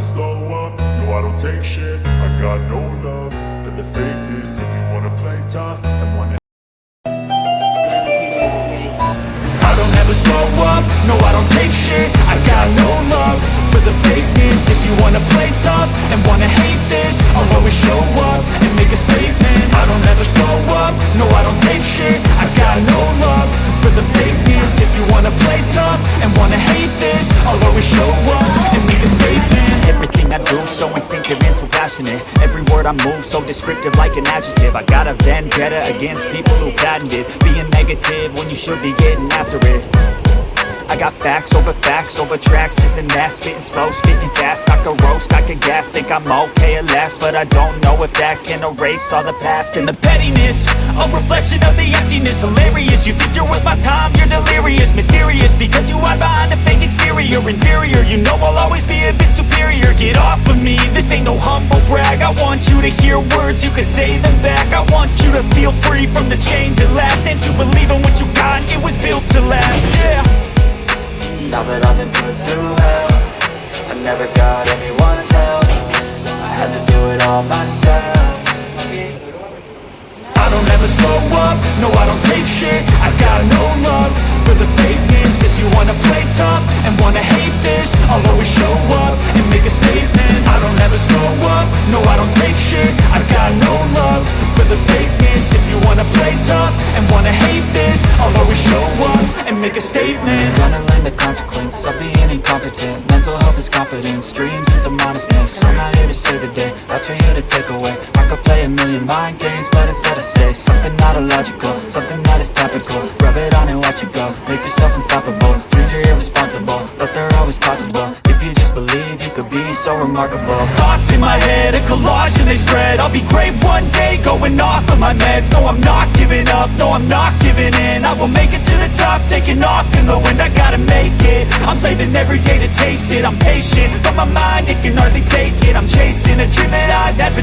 never slow up, no I don't take shit. I got no love for the fakeness. If you wanna play tough and wanna I don't ever slow up, no I don't take shit. I got no love for the fakeness. If you wanna play tough and wanna hate this, I'll always show up and make a statement. I don't ever slow up, no I don't take shit. I got no love for the fakeness. If you wanna play tough and wanna hate this, I'll always show up and make a statement. Everything I do so instinctive and so passionate. Every word I move so descriptive like an adjective. I got a vendetta against people who patented being negative when you should be getting after it. I got facts over tracks, this and that. Spitting slow, spitting fast, I can roast, I can gas. Think I'm okay at last, but I don't know if that can erase all the past. And the pettiness, a reflection of the emptiness. Hilarious, you think you're worth my time, you're delirious. Mysterious, because you hide behind a fake exterior. Inferior, you know I'll always be a bit superior. Get off of me, this ain't no humble brag. I want you to hear words, you can say them back. I want you to feel free from the chains at last, and to believe in what you got, it was built to last, yeah. Now that I've been put through hell, I never got anyone's help. I had to do it all myself. I don't ever slow up, no I don't take shit. I got no love for the fakeness. If you wanna play tough and wanna hate this, I'll always show up and make a statement. I don't ever slow up, no I don't take shit. I got no love for the fakeness. If you wanna play tough and wanna hate this, I'll always show up and make a statement. Gonna learn the consequence of being incompetent. Mental health is confidence, dreams into modestness. I'm not here to save the day, that's for you to take away. I could play a million mind games, but instead I say something not illogical, something that is topical. Rub it on and watch it go, make yourself unstoppable. Dreams are irresponsible, but they're always possible. If you just believe, you could be so remarkable. Thoughts in my head, a collage and they spread. I'll be great one day, going off of my meds. No, I'm not giving up, no, I'm not giving in. I will make it to the top, taking off in the wind. I gotta make it, I'm saving every day to taste it. I'm patient, but my mind, it can hardly take it. I'm chasing a dream that I've had